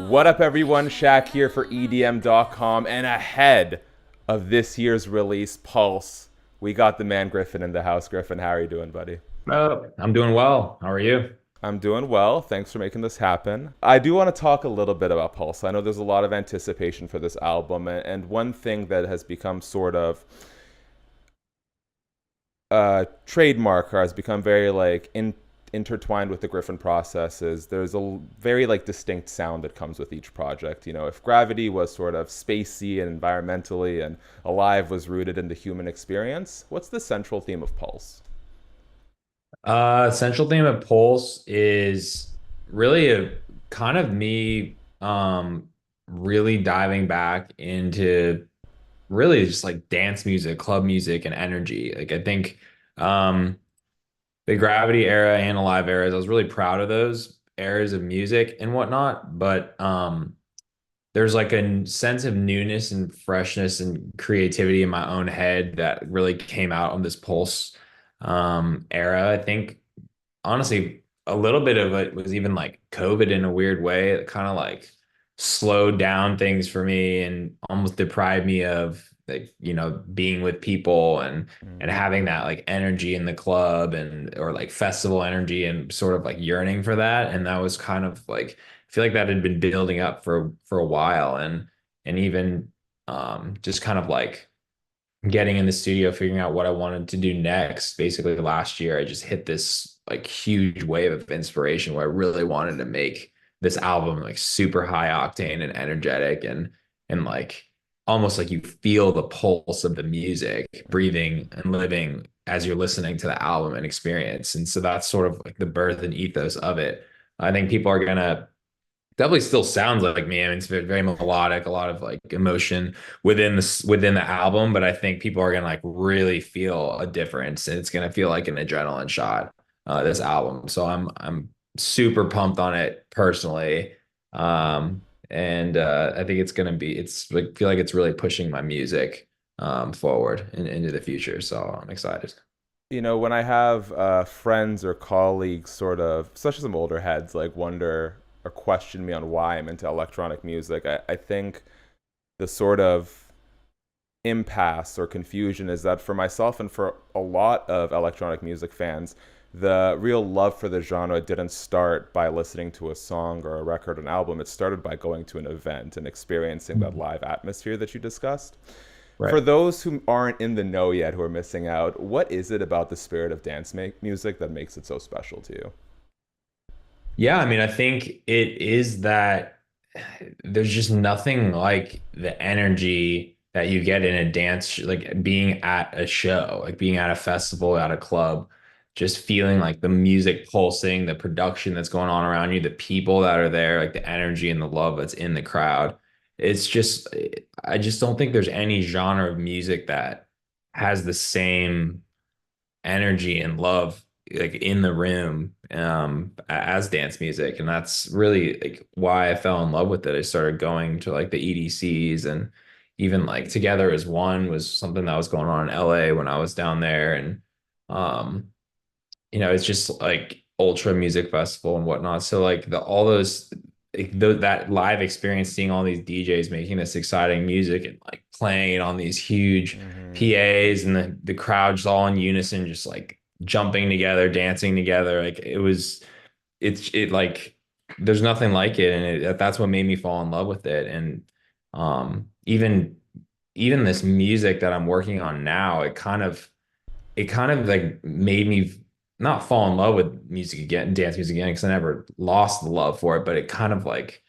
What up, everyone? Shaq here for EDM.com, and ahead of this year's release, Pulse, we got the man Griffin in the house. Griffin, how are you doing, buddy? I'm doing well. How are you? I'm doing well. Thanks for making this happen. I do want to talk a little bit about Pulse. I know there's a lot of anticipation for this album, and one thing that has become sort of trademark or has become very intertwined with the Griffin process is there's a very distinct sound that comes with each project. You know, if Gravity was sort of spacey and environmentally, and Alive was rooted in the human experience, what's the central theme of Pulse? Central theme of Pulse is really a kind of me really diving back into really just like dance music, club music, and energy. Like I think the Gravity era and Alive eras, I was really proud of those eras of music and whatnot, but there's like a sense of newness and freshness and creativity in my own head that really came out on this Pulse era. I think honestly, a little bit of it was even like COVID in a weird way. It kind of like slowed down things for me and almost deprived me of like, being with people and Mm. having that like energy in the club and or like festival energy and sort of like yearning for that. And that was kind of like I feel like that had been building up for a while and even just kind of like getting in the studio, figuring out what I wanted to do next. Basically, last year, I just hit this like huge wave of inspiration where I really wanted to make this album like super high octane and energetic and like almost like you feel the pulse of the music breathing and living as you're listening to the album and experience. And so that's sort of like the birth and ethos of it. I think people are gonna definitely still sounds like me. I mean, it's very melodic, a lot of like emotion within the album, but I think people are gonna like really feel a difference, and it's gonna feel like an adrenaline shot, this album. So I'm super pumped on it personally. And I think it's like feel like it's really pushing my music forward into the future. So I'm excited. You know, when I have friends or colleagues, sort of, especially some older heads, like wonder or question me on why I'm into electronic music, I think the sort of impasse or confusion is that for myself and for a lot of electronic music fans, the real love for the genre didn't start by listening to a song or a record or an album. It started by going to an event and experiencing that Mhm. live atmosphere that you discussed. For Right. those who aren't in the know yet, who are missing out, what is it about the spirit of music that makes it so special to you? Yeah, I mean, I think it is that there's just nothing like the energy that you get in a dance, like being at a show, like being at a festival, at a club, just feeling like the music pulsing, the production that's going on around you, the people that are there, like the energy and the love that's in the crowd. It's just, I just don't think there's any genre of music that has the same energy and love like in the room as dance music, and that's really like why I fell in love with it. I started going to like the EDCs, and even like Together as One was something that was going on in LA when I was down there. And um it's just like ultra music festival and whatnot. So like the all those that live experience, seeing all these DJs making this exciting music and like playing it on these huge Mm-hmm. PAs, and the crowd's all in unison, just like jumping together, dancing together. Like it like there's nothing like it, and that's what made me fall in love with it. And even this music that I'm working on now, it kind of like made me not fall in love with music again, dance music again, because I never lost the love for it, but it kind of like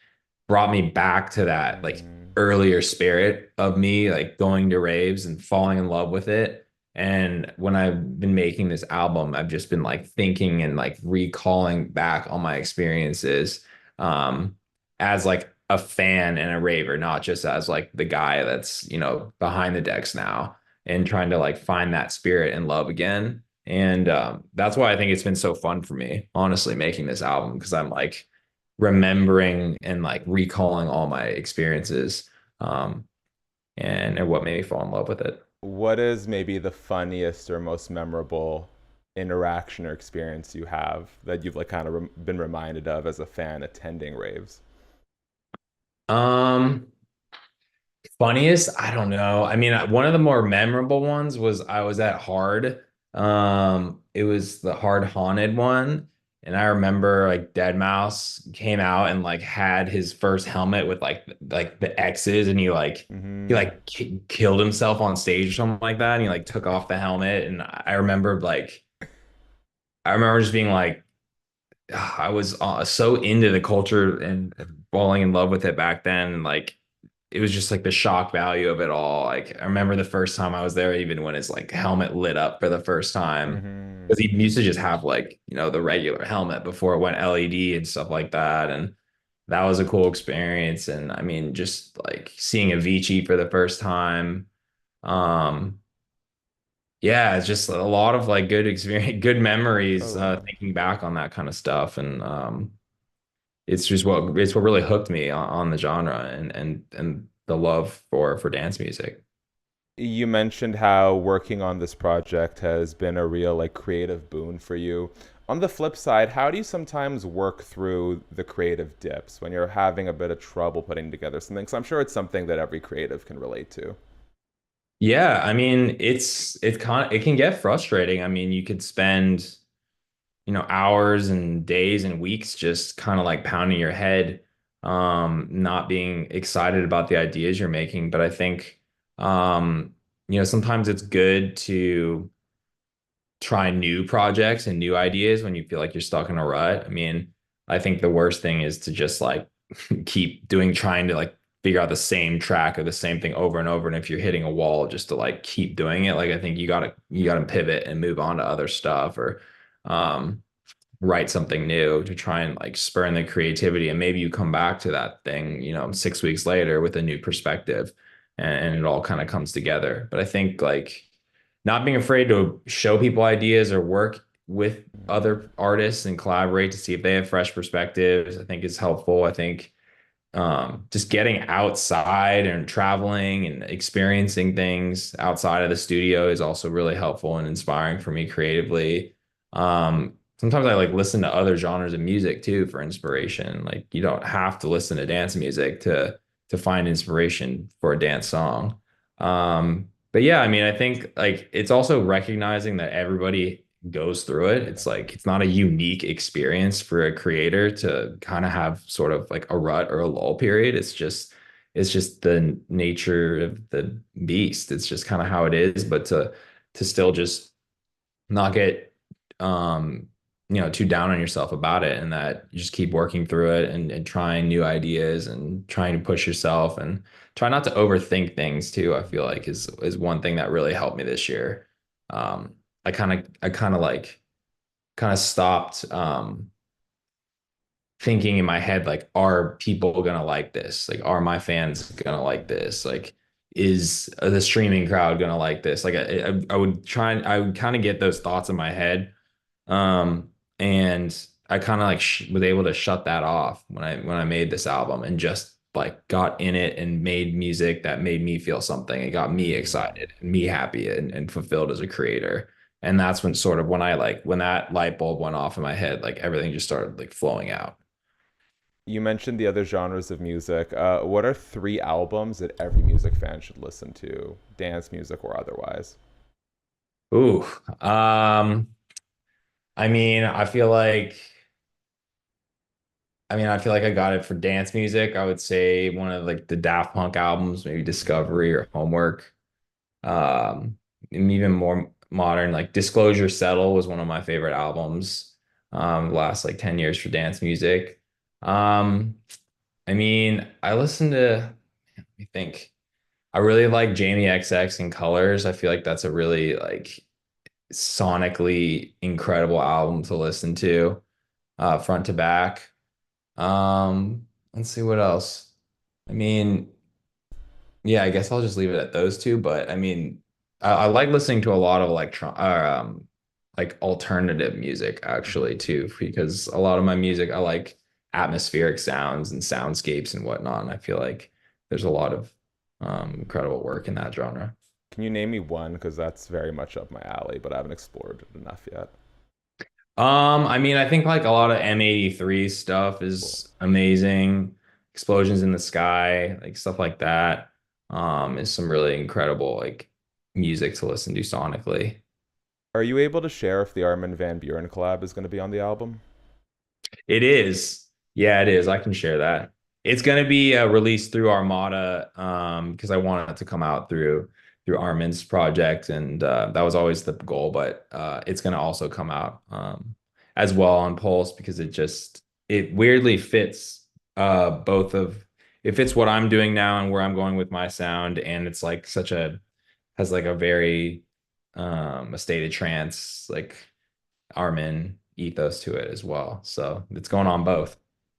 brought me back to that like Mm-hmm. earlier spirit of me, like going to raves and falling in love with it. And when I've been making this album, I've just been like thinking and like recalling back on my experiences um as like a fan and a raver, not just as like the guy that's, behind the decks now, and trying to like find that spirit and love again. And that's why I think it's been so fun for me, honestly, making this album, because I'm like remembering and like recalling all my experiences, um, and what made me fall in love with it. What is maybe the funniest or most memorable interaction or experience you have that you've like kind of been reminded of as a fan attending raves? Um, Funniest, I don't know. I mean, one of the more memorable ones was I was at Hard. It was the Hard Haunted one, and I remember like Dead Mouse came out and like had his first helmet with like the X's, and he Mm-hmm. like killed himself on stage or something like that, and he like took off the helmet, and I remember just being like I was so into the culture and falling in love with it back then, and like it was just like the shock value of it all. Like I remember the first time I was there, even when his like helmet lit up for the first time, Mm-hmm. because he used to just have like the regular helmet before it went LED and stuff like that, and that was a cool experience. And I mean, just like seeing Avicii for the first time, um, yeah, it's just a lot of like good experience, good memories, Totally. thinking back on that kind of stuff, and it's what really hooked me on the genre and the love for dance music. You mentioned how working on this project has been a real like creative boon for you. On the flip side, how do you sometimes work through the creative dips when you're having a bit of trouble putting together something? Because I'm sure it's something that every creative can relate to. Yeah, I mean, it can get frustrating. I mean, you could spend, hours and days and weeks just kind of like pounding your head, not being excited about the ideas you're making. But I think, sometimes it's good to try new projects and new ideas when you feel like you're stuck in a rut. I mean, I think the worst thing is to just like trying to like figure out the same track or the same thing over and over. And if you're hitting a wall, just to like keep doing it, like I think you gotta pivot and move on to other stuff or um write something new to try and like spur in the creativity. And maybe you come back to that thing, 6 weeks later with a new perspective and it all kind of comes together. But I think like not being afraid to show people ideas or work with other artists and collaborate to see if they have fresh perspectives, I think is helpful. I think just getting outside and traveling and experiencing things outside of the studio is also really helpful and inspiring for me creatively. Sometimes I like listen to other genres of music too for inspiration. Like you don't have to listen to dance music to find inspiration for a dance song. But yeah, I mean, I think like it's also recognizing that everybody goes through it. It's like it's not a unique experience for a creator to kind of have sort of like a rut or a lull period. It's just the nature of the beast. It's just kind of how it is. But to still just not get too down on yourself about it and that you just keep working through it and trying new ideas and trying to push yourself and try not to overthink things too, I feel like is one thing that really helped me this year. I kind of stopped thinking in my head like, are people gonna like this? Like, are my fans gonna like this? Like, is the streaming crowd gonna like this? Like, I would kind of get those thoughts in my head, and I kind of like was able to shut that off when I made this album and just like got in it and made music that made me feel something. It got me Mm. excited and me happy and fulfilled as a creator. And that's when sort of when that light bulb went off in my head, like everything just started like flowing out. You mentioned the other genres of music. What are three albums that every music fan should listen to, dance music or otherwise? Ooh, um, I mean, I feel like I got it for dance music. I would say one of like the Daft Punk albums, maybe Discovery or Homework. And even more modern, like Disclosure Settle was one of my favorite albums, the last like 10 years for dance music. Um, I mean, I listen to, let me think. I really like Jamie XX and Colors. I feel like that's a really like sonically incredible album to listen to, front to back. Let's see what else. I mean, yeah, I guess I'll just leave it at those two. But I mean, I like listening to a lot of like alternative music actually Mhm. too, because a lot of my music I like atmospheric sounds and soundscapes and whatnot. And I feel like there's a lot of incredible work in that genre. Can you name me one? Because that's very much up my alley, but I haven't explored it enough yet. I mean, I think like a lot of M83 stuff Cool. is amazing. Explosions in the Sky, like stuff like that, is some really incredible like music to listen to sonically. Are you able to share if the Armin Van Buuren collab is going to be on the album? It is. Yeah, it is. I can share that. It's going to be released through Armada because I want it to come out through Armin's project, and that was always the goal. But it's going to also come out as well on Pulse because it weirdly fits both of it fits what I'm doing now and where I'm going with my sound, and it's like such a has like a very a state of trance like Armin ethos to it as well. So it's going on both.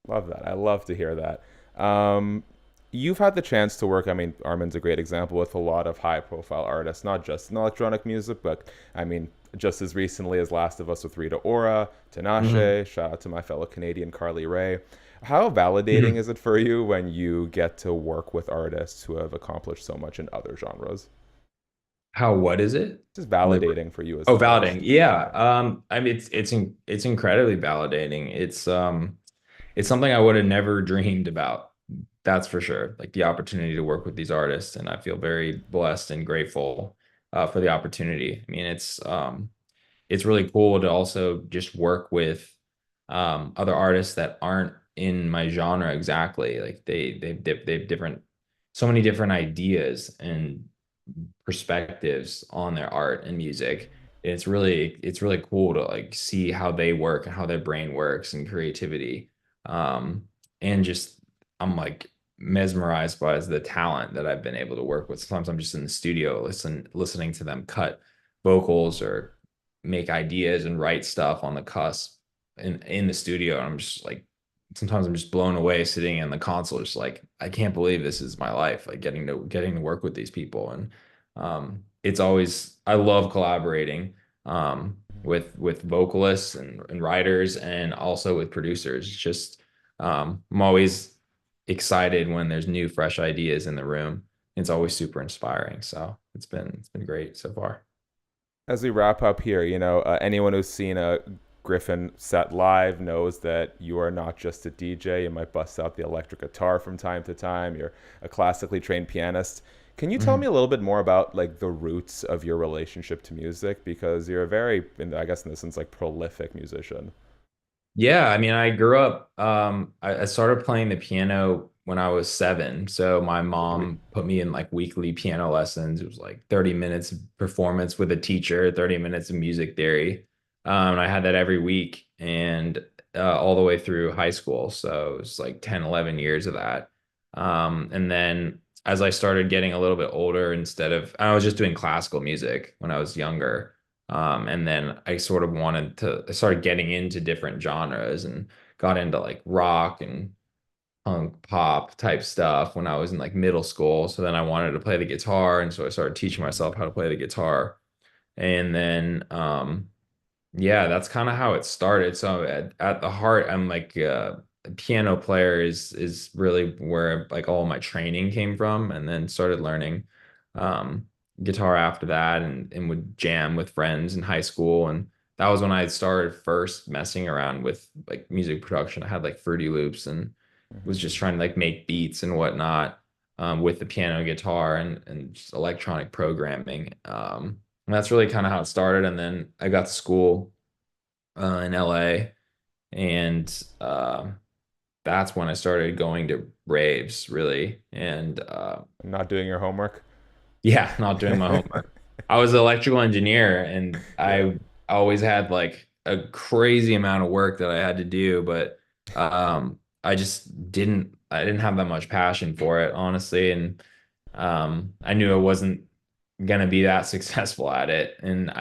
Love that. I love to hear that. Um, you've had the chance to work. I mean, Armin's a great example with a lot of high-profile artists, not just in electronic music, but I mean, just as recently as Last of Us with Rita Ora, Mhm. Tinashe. Shout out to my fellow Canadian Carly Rae. How validating Mhm. is it for you when you get to work with artists who have accomplished so much in other genres? How, what is it? Just Like, validating for you as oh, an artist. validating. Yeah. I mean, it's incredibly validating. It's something I would have never dreamed about. That's for sure. Like the opportunity to work with these artists, and I feel very blessed and grateful for the opportunity. I mean, it's really cool to also just work with other artists that aren't in my genre exactly. Like they've different so many different ideas and perspectives on their art and music. It's really cool to like see how they work and how their brain works and creativity. Um, and just I'm like mesmerized by the talent that I've been able to work with. Sometimes I'm just in the studio listening to them cut vocals or make ideas and write stuff on the cusp in the studio. And I'm just like sometimes I'm just blown away sitting in the console, just like I can't believe this is my life, like getting to work with these people. And it's always I love collaborating with vocalists and writers and also with producers. It's just I'm always excited when there's new, fresh ideas in the room. It's always super inspiring. So it's been great so far. As we wrap up here, anyone who's seen a Griffin set live knows that you are not just a DJ. You might bust out the electric guitar from time to time. You're a classically trained pianist. Can you tell me a little bit more about like the roots of your relationship to music? Because you're a very, I guess in this sense, like prolific musician. Yeah, I mean, I grew up, I started playing the piano when I was 7. So my Sweet. mom put me in like weekly piano lessons. It was like 30 minutes of performance with a teacher, 30 minutes of music theory. And I had that every week and all the way through high school. So it was like 10, 11 years of that. And then as I started getting a little bit older, I was just doing classical music when I was younger. And then I started getting into different genres and got into like rock and punk pop type stuff when I was in like middle school. So then I wanted to play the guitar. And so I started teaching myself how to play the guitar. And then, yeah, that's kind of how it started. So at the heart, I'm like a piano player is really where like all my training came from, and then started learning um, guitar after that, and would jam with friends in high school, and that was when I started first messing around with like music production. I had like Fruity Loops and was Hmm. just trying to like make beats and whatnot with the piano guitar and just electronic programming. And that's really kind of how it started. And then I got to school in LA, and that's when I started going to raves, really. And Not doing your homework. yeah, not doing my homework. I was an electrical engineer, and Yeah. I always had like a crazy amount of work that I had to do, but I didn't have that much passion for it, honestly. And I knew I wasn't gonna be that successful at it. And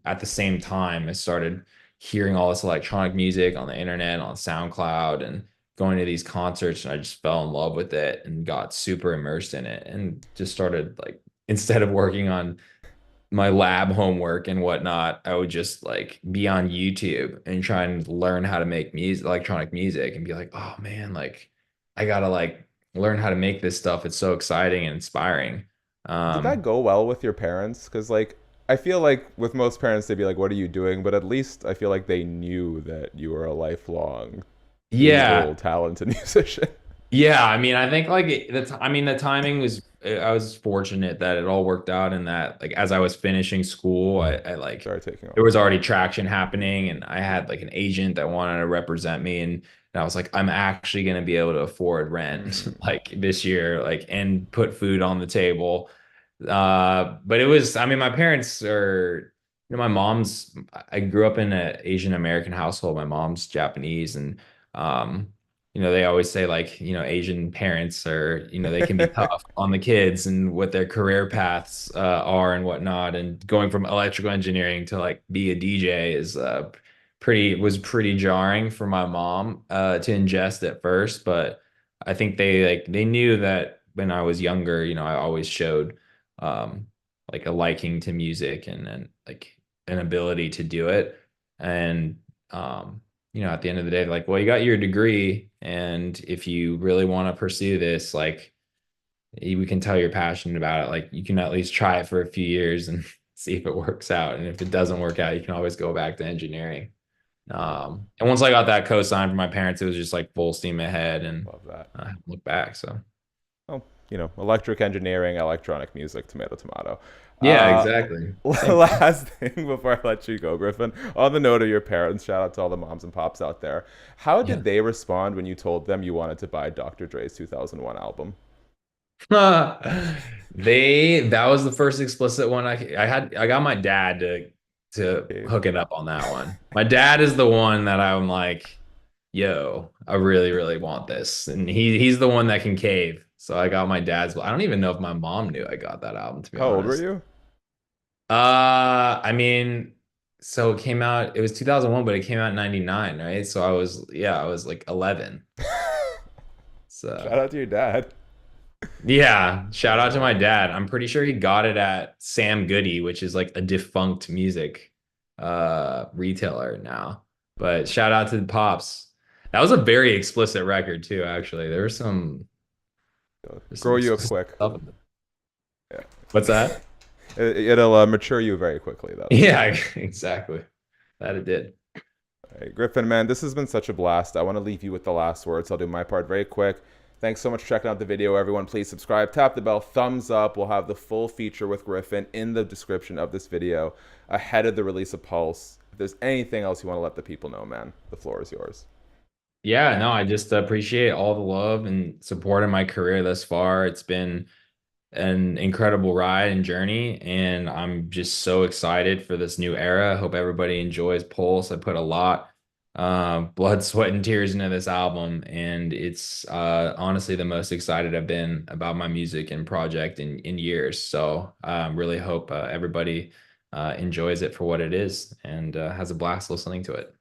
at the same time, I started hearing all this electronic music on the internet, on SoundCloud, and going to these concerts, and I just fell in love with it and got super immersed in it, and just started like instead of working on my lab homework and whatnot, I would just like be on YouTube and try and learn how to make music, electronic music, and be like, oh man, like I gotta like learn how to make this stuff. It's so exciting and inspiring. Did that Um, go well with your parents? Because like I feel like with most parents they'd be like, "What are you doing?" But at least I feel like they knew that you were a lifelong, able, yeah, talented musician. yeah. I mean, I think like I mean, the timing was. I was fortunate that it all worked out, and that like as I was finishing school, I like Started taking there off. was already traction happening, and I had like an agent that wanted to represent me, and I was like, I'm actually going to be able to afford rent Mm. like this year, like and put food on the table. But it was, I mean, my parents are, my mom's, I grew up in an Asian American household. My mom's Japanese, and, um, they always say like, Asian parents are, they can be tough on the kids and what their career paths are and whatnot. And going from electrical engineering to like be a DJ is was pretty jarring for my mom to ingest at first. But I think they knew that when I was younger, I always showed um, like a liking to music and like an ability to do it. And at the end of the day, like, well, you got your degree, and if you really want to pursue this, like, we can tell you're passionate about it. Like, you can at least try it for a few years and see if it works out. And if it doesn't work out, you can always go back to engineering. And once I got that co-sign from my parents, it was just like full steam ahead, and Love that. I haven't looked back. So Well, electric engineering, electronic music, tomato, tomato. yeah, Uh, exactly. Same thing. last thing before I let you go, Griffin. On the note of your parents, shout out to all the moms and pops out there. How Yeah. did they respond when you told them you wanted to buy Dr. Dre's 2001 album? That was the first explicit one I got my dad to Dave. hook it up on that one. My dad is the one that I'm like, yo, I really, really want this. And he's the one that can cave. So I got my dad's. I don't even know if my mom knew I got that album, to be How old were honest. you? I mean, so it was 2001, but it came out in 99, right? So I was like 11. Shout So out to your dad. yeah, shout out to my dad. I'm pretty sure he got it at Sam Goody, which is like a defunct music retailer now. But shout out to the Pops. That was a very explicit record too, actually. There's some Grow you up explicit quick. stuff in it. Yeah. What's that? It'll mature you very quickly, though. Yeah, exactly. That it did. Hey, Griffin, man, this has been such a blast. I want to leave you with the last words. I'll do my part very quick. Thanks so much for checking out the video, everyone. Please subscribe, tap the bell, thumbs up. We'll have the full feature with Griffin in the description of this video ahead of the release of Pulse. If there's anything else you want to let the people know, man, the floor is yours. Yeah, no, I just appreciate all the love and support in my career thus far. It's been an incredible ride and journey, and I'm just so excited for this new era. I hope everybody enjoys Pulse. I put a lot blood, sweat, and tears into this album, and it's honestly the most excited I've been about my music and project in years. So really hope everybody enjoys it for what it is and has a blast listening to it.